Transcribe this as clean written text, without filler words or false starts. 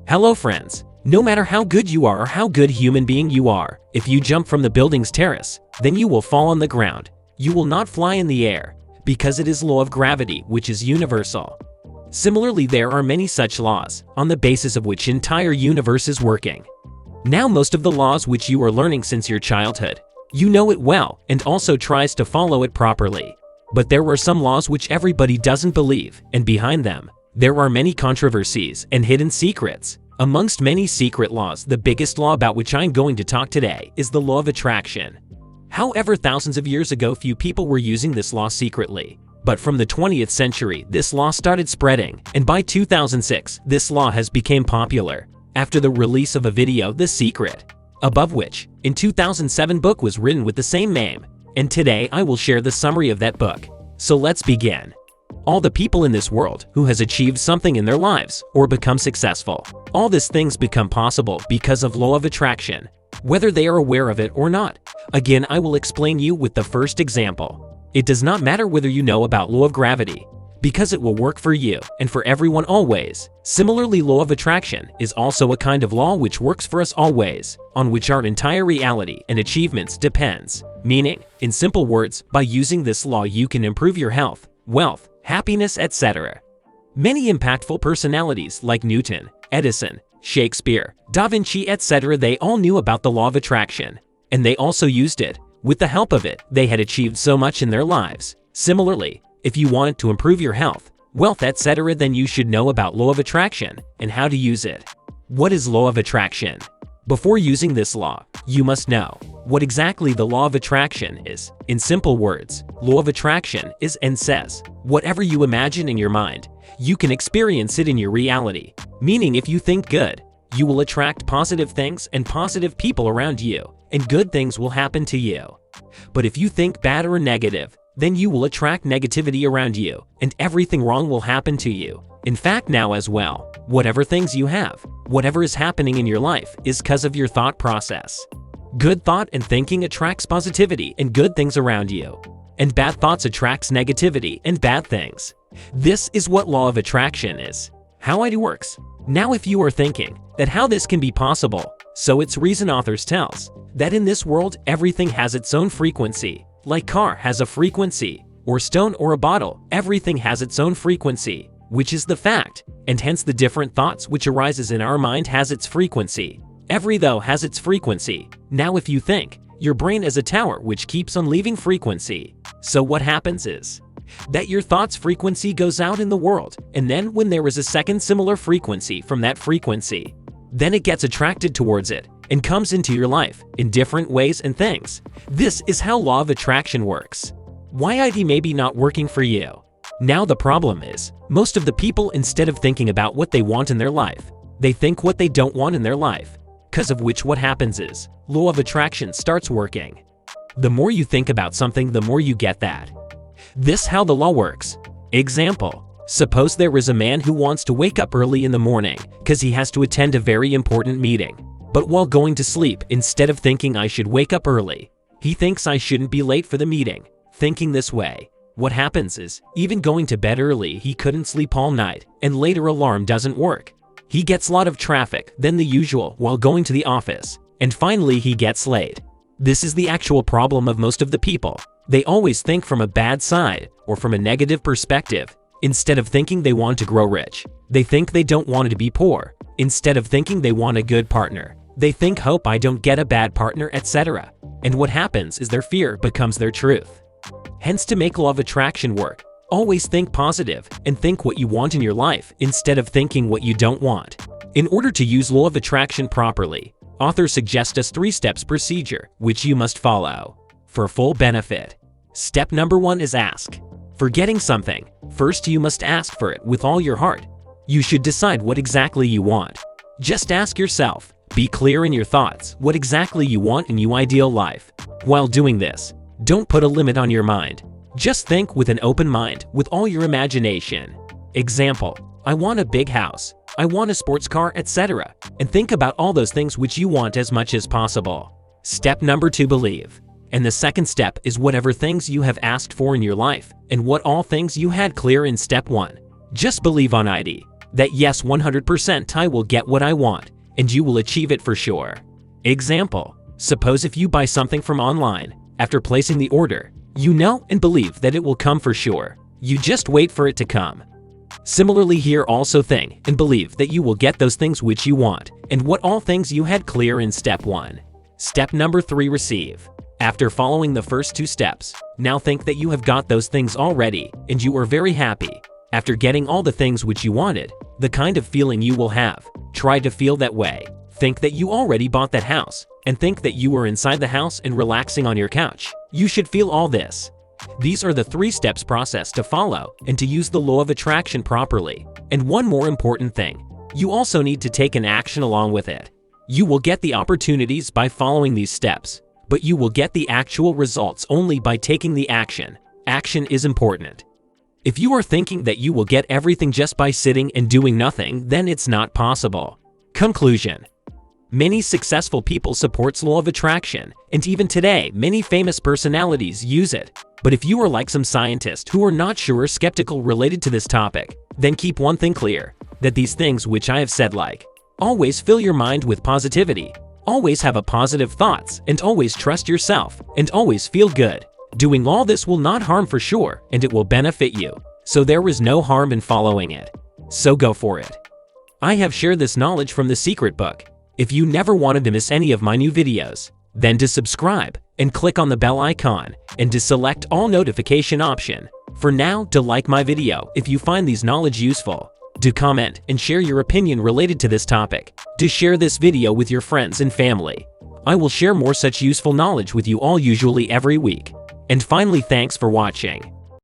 Hello friends. No matter how good you are or how good human being you are, if you jump from the building's terrace, then you will fall on the ground. You will not fly in the air, because it is law of gravity, which is universal. Similarly, there are many such laws, on the basis of which entire universe is working. Now most of the laws which you are learning since your childhood, you know it well and also tries to follow it properly. But there are some laws which everybody doesn't believe, and behind them, there are many controversies and hidden secrets. Amongst many secret laws, the biggest law about which I'm going to talk today is the law of attraction. However, thousands of years ago, few people were using this law secretly. But from the 20th century, this law started spreading, and by 2006, this law has become popular after the release of a video, The Secret, above which, in 2007, book was written with the same name. And today I will share the summary of that book. So let's begin. All the people in this world who has achieved something in their lives or become successful, all these things become possible because of law of attraction, whether they are aware of it or not. Again, I will explain you with the first example. It does not matter whether you know about law of gravity, because it will work for you and for everyone always. Similarly, law of attraction is also a kind of law which works for us always, on which our entire reality and achievements depends. Meaning, in simple words, by using this law you can improve your health, wealth, happiness, etc. Many impactful personalities like Newton, Edison, Shakespeare, Da Vinci, etc. they all knew about the law of attraction, and they also used it. With the help of it, they had achieved so much in their lives. Similarly, if you wanted to improve your health, wealth, etc., then you should know about law of attraction and how to use it. What is law of attraction? Before using this law, you must know what exactly the law of attraction is. In simple words, law of attraction is and says, whatever you imagine in your mind, you can experience it in your reality. Meaning, if you think good, you will attract positive things and positive people around you, and good things will happen to you. But if you think bad or negative, then you will attract negativity around you, and everything wrong will happen to you. In fact, now as well, whatever things you have, whatever is happening in your life is because of your thought process. Good thought and thinking attracts positivity and good things around you, and bad thoughts attracts negativity and bad things. This is what law of attraction is, how it works. Now if you are thinking that how this can be possible, so its reason authors tells that in this world everything has its own frequency, like car has a frequency, or stone or a bottle, everything has its own frequency, which is the fact, and hence the different thoughts which arises in our mind has its frequency. Every though has its frequency. Now if you think, your brain is a tower which keeps on leaving frequency. So what happens is that your thoughts frequency goes out in the world, and then when there is a second similar frequency from that frequency, then it gets attracted towards it and comes into your life in different ways and things. This is how law of attraction works. Why it may be not working for you? Now the problem is, most of the people, instead of thinking about what they want in their life, they think what they don't want in their life. Because of which what happens is, law of attraction starts working. The more you think about something, the more you get that. This how the law works. Example. Suppose there is a man who wants to wake up early in the morning because he has to attend a very important meeting. But while going to sleep, instead of thinking I should wake up early, he thinks I shouldn't be late for the meeting. Thinking this way, what happens is, even going to bed early, he couldn't sleep all night, and later alarm doesn't work. He gets a lot of traffic than the usual while going to the office, and finally he gets late. This is the actual problem of most of the people. They always think from a bad side or from a negative perspective. Instead of thinking they want to grow rich, they think they don't want to be poor. Instead of thinking they want a good partner, they think hope I don't get a bad partner, etc. And what happens is their fear becomes their truth. Hence, to make law of attraction work, always think positive and think what you want in your life instead of thinking what you don't want. In order to use law of attraction properly, authors suggest us 3 steps procedure which you must follow for full benefit. Step number 1 is ask. For getting something, first you must ask for it with all your heart. You should decide what exactly you want. Just ask yourself, be clear in your thoughts what exactly you want in your ideal life. While doing this, don't put a limit on your mind. Just think with an open mind with all your imagination. Example, I want a big house, I want a sports car, etc. And think about all those things which you want as much as possible. Step number 2, believe. And the second step is whatever things you have asked for in your life and what all things you had clear in step 1. Just believe on it. that yes, 100% I will get what I want, and you will achieve it for sure. Example: suppose if you buy something from online, after placing the order, you know and believe that it will come for sure. You just wait for it to come. Similarly here, also think and believe that you will get those things which you want, and what all things you had clear in step 1. Step number 3: receive. After following the first 2 steps, now think that you have got those things already, and you are very happy. After getting all the things which you wanted, the kind of feeling you will have, try to feel that way. Think that you already bought that house, and think that you are inside the house and relaxing on your couch. You should feel all this. These are the 3 steps process to follow and to use the law of attraction properly. And one more important thing, you also need to take an action along with it. You will get the opportunities by following these steps, but you will get the actual results only by taking the action. Action is important. If you are thinking that you will get everything just by sitting and doing nothing, then it's not possible. Conclusion: many successful people support law of attraction, and even today, many famous personalities use it. But if you are like some scientists who are not sure or skeptical related to this topic, then keep one thing clear, that these things which I have said, like always fill your mind with positivity, always have a positive thoughts, and always trust yourself, and always feel good. Doing all this will not harm for sure, and it will benefit you. So there is no harm in following it. So go for it. I have shared this knowledge from the secret book. If you never wanted to miss any of my new videos, then to subscribe and click on the bell icon and to select all notification option. For now, to like my video if you find these knowledge useful. To comment and share your opinion related to this topic. To share this video with your friends and family. I will share more such useful knowledge with you all usually every week. And finally, thanks for watching.